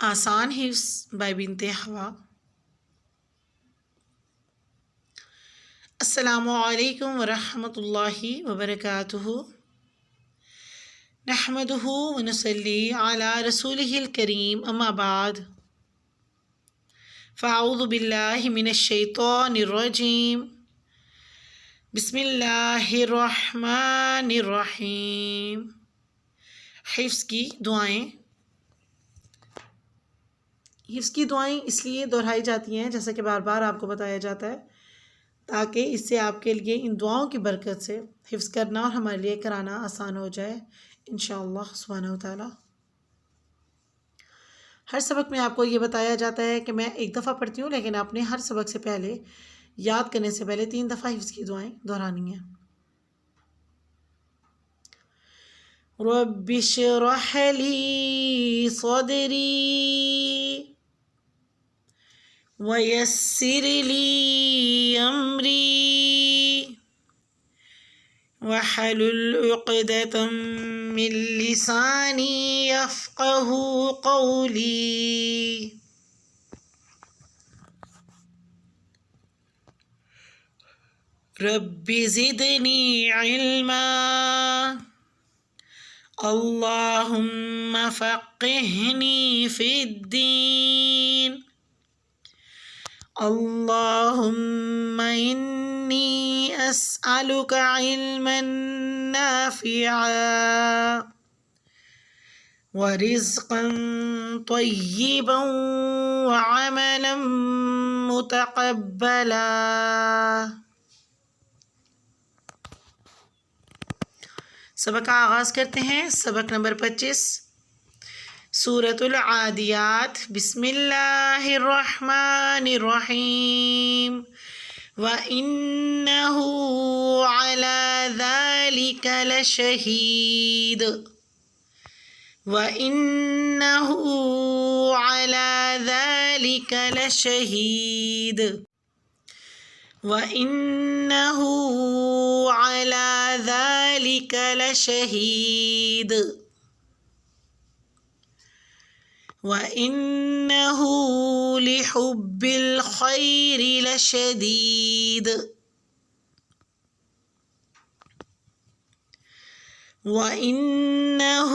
آسان حفظ بائی بنت ہوا۔ السلام علیکم ورحمۃ اللہ وبرکاتہ۔ نحمدہ ونصلی علی رسولہ الکریم، اما بعد فاعوذ باللہ من الشیطان الرجیم، بسم اللہ الرحمن الرحیم۔ حفظ کی دعائیں۔ حفظ کی دعائیں اس لیے دہرائی جاتی ہیں، جیسا کہ بار بار آپ کو بتایا جاتا ہے، تاکہ اس سے آپ کے لیے ان دعاؤں کی برکت سے حفظ کرنا اور ہمارے لیے کرانا آسان ہو جائے انشاءاللہ سبحانہ وتعالی۔ ہر سبق میں آپ کو یہ بتایا جاتا ہے کہ میں ایک دفعہ پڑھتی ہوں، لیکن آپ نے ہر سبق سے پہلے یاد کرنے سے پہلے 3 دفعہ حفظ کی دعائیں دہرانی ہیں۔ رب اشرح لی صدری ویسر لی امری واحلل عقدۃ من لسانی یفقہوا قولی۔ رب زدنی علما اللہم فقہنی فی الدین اللہم انی اسألک علما نافعا ورزقا طیبا وعملا متقبلا۔ سبق کا آغاز کرتے ہیں۔ سبق نمبر 25، سورة العادیات۔ بسم اللہ الرحمن الرحیم۔ وَإِنَّهُ عَلَى ذَلِكَ لَشَهِيدٌ وَإِنَّهُ عَلَى ذَلِكَ لَشَهِيدٌ وَإِنَّهُ عَلَى ذَلِكَ لَشَهِيدٌ وَإِنَّهُ لِحُبِّ الْخَيْرِ لَشَدِيدٌ وَإِنَّهُ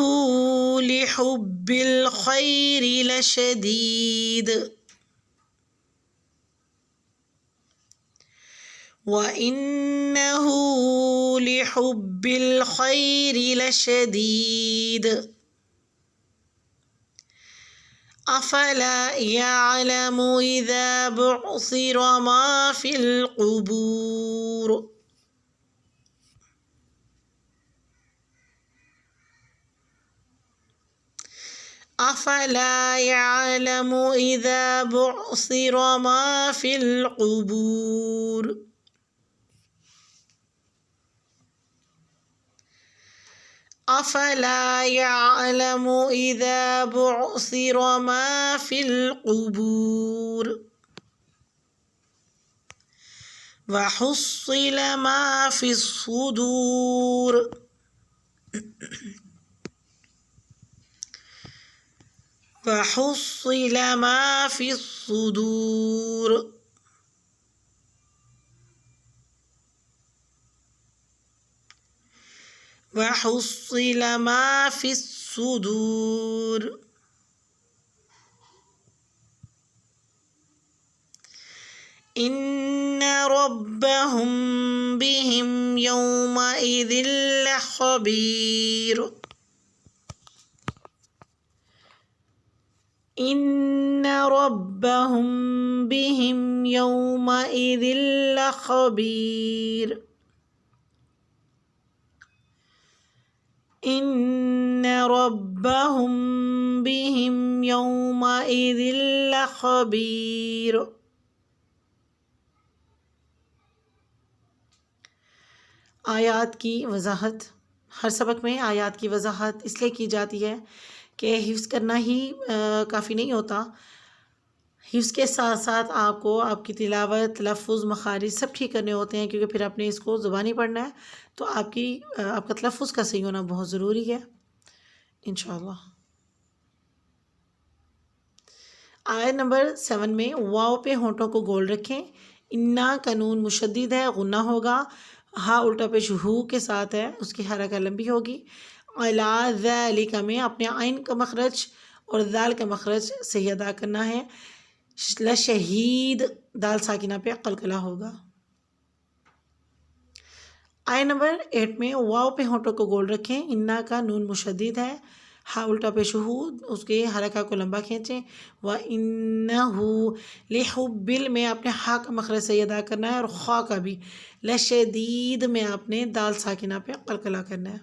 لِحُبِّ الْخَيْرِ لَشَدِيدٌ وَإِنَّهُ لِحُبِّ الْخَيْرِ لَشَدِيدٌ أَفَلَا يَعْلَمُ إِذَا بُعْثِرَ مَا فِي الْقُبُورِ أَفَلَا يَعْلَمُ إِذَا بُعْثِرَ مَا فِي الْقُبُورِ أَفَلَا يَعْلَمُ إِذَا بُعْثِرَ مَا فِي الْقُبُورِ وَحُصِّلَ مَا فِي الصُّدُورِ وَحُصِّلَ مَا فِي الصُّدُورِ وَحُصِّلَ مَا فِي الصُّدُورِ إِنَّ رَبَّهُم بِهِمْ يَوْمَئِذٍ لَخَبِيرٌ إِنَّ رَبَّهُم بِهِمْ يَوْمَئِذٍ لَخَبِيرٌ إِنَّ رَبَّهُم بِهِمْ يَوْمَئِذٍ لَخَبِيرٌ۔ آیات کی وضاحت۔ ہر سبق میں آیات کی وضاحت اس لیے کی جاتی ہے کہ حفظ کرنا ہی کافی نہیں ہوتا، حفظ کے ساتھ ساتھ آپ کو آپ کی تلاوت، تلفظ، مخارج سب ٹھیک کرنے ہوتے ہیں، کیونکہ پھر آپ نے اس کو زبانی پڑھنا ہے، تو آپ کا تلفظ کا صحیح ہونا بہت ضروری ہے انشاءاللہ۔ آیت نمبر 7 میں واو پہ ہونٹوں کو گول رکھیں، انا کا نون مشدد ہے، غنہ ہوگا، ہا الٹا پیش ہو کے ساتھ ہے، اس کی حرکت لمبی ہوگی۔ علی ذالک میں اپنے عین کا مخرج اور ذال کا مخرج صحیح ادا کرنا ہے۔ لشہید دال ساکنہ پہ قلقلہ ہوگا۔ آیت نمبر 8 میں واو پہ ہونٹوں کو گول رکھیں، انا کا نون مشدد ہے، ہا الٹا پیش ہو، اس کے حرکہ کو لمبا کھینچیں۔ وَإِنَّهُ لِحُبِّ میں اپنے ہا کا مخرج صحیح ادا کرنا ہے اور خا کا بھی۔ لشدید میں اپنے دال ساکنہ پہ قلقلہ کرنا ہے۔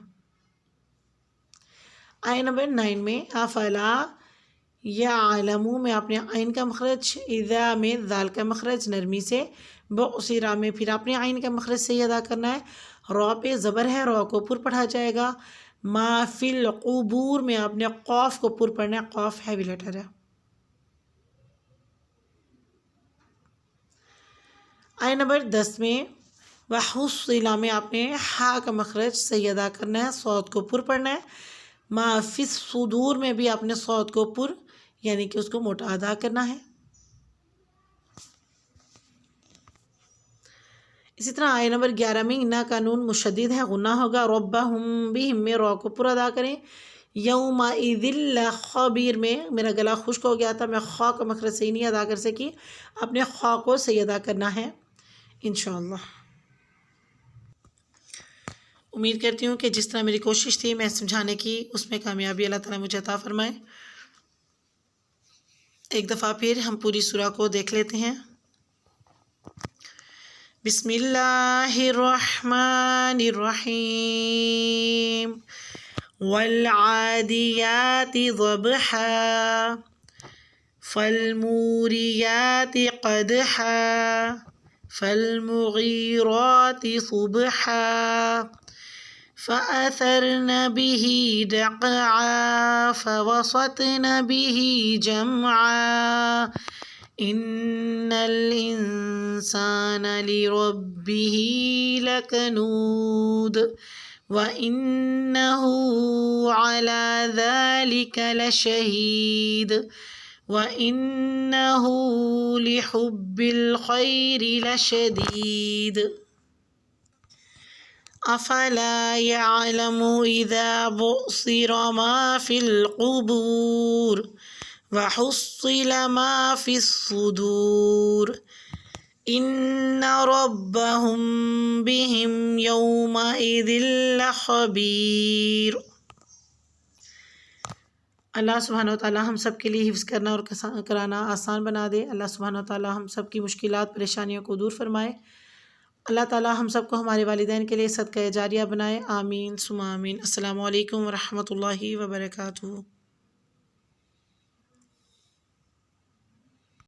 آیت نمبر 9 میں افلا یعلم میں اپنے عین کا مخرج، اذا میں ذال کا مخرج نرمی سے، بعصرہ میں پھر اپنے عین کا مخرج صحیح ادا کرنا ہے۔ را پہ زبر ہے، را کو پر پڑھا جائے گا۔ ما فی القبور میں اپنے قاف کو پر پڑھنا ہے، قاف ہیوی لیٹر ہے۔ آیت نمبر 10 میں وحصل میں اپنے ہا کا مخرج صحیح ادا کرنا ہے، صوت کو پر پڑھنا ہے۔ ما فی الصدور میں بھی اپنے صوت کو پر یعنی کہ اس کو موٹا ادا کرنا ہے۔ اسی طرح آیت نمبر 11 میں انا کا نون مشدد ہے، غنہ ہوگا، ربہم بہم میں را کو پر ادا کریں۔ یومئذ خبیر میں میرا گلا خشک ہو گیا تھا، میں خا کا مخرج صحیح نہیں ادا کر سکی، اپنے خا کو صحیح ادا کرنا ہے انشاءاللہ۔ امید کرتی ہوں کہ جس طرح میری کوشش تھی میں سمجھانے کی، اس میں کامیابی اللہ تعالیٰ مجھے عطا فرمائے۔ ایک دفعہ پھر ہم پوری سورہ کو دیکھ لیتے ہیں۔ بسم اللہ الرحمن الرحیم والعادیات ضبحا فالموریات قدحا فالمغیرات صبحا فأثرن به نقعا فوسطن به جمعا إن الإنسان لربه لكنود وإنه على ذلك لشهيد وإنه لحب الخير لشديد أفلا يعلم إذا بعثر ما في القبور وحصل ما في الصدور إن ربهم بهم يومئذ لخبير۔ اللہ سبحانہ و تعالیٰ ہم سب کے لیے حفظ کرنا اور کرانا آسان بنا دے۔ اللہ سبحانہ و تعالیٰ ہم سب کی مشکلات پریشانیوں کو دور فرمائے۔ اللہ تعالیٰ ہم سب کو ہمارے والدین کے لیے صدقہ جاریہ بنائے، آمین ثم آمین۔ السلام علیکم ورحمۃ اللہ وبرکاتہ۔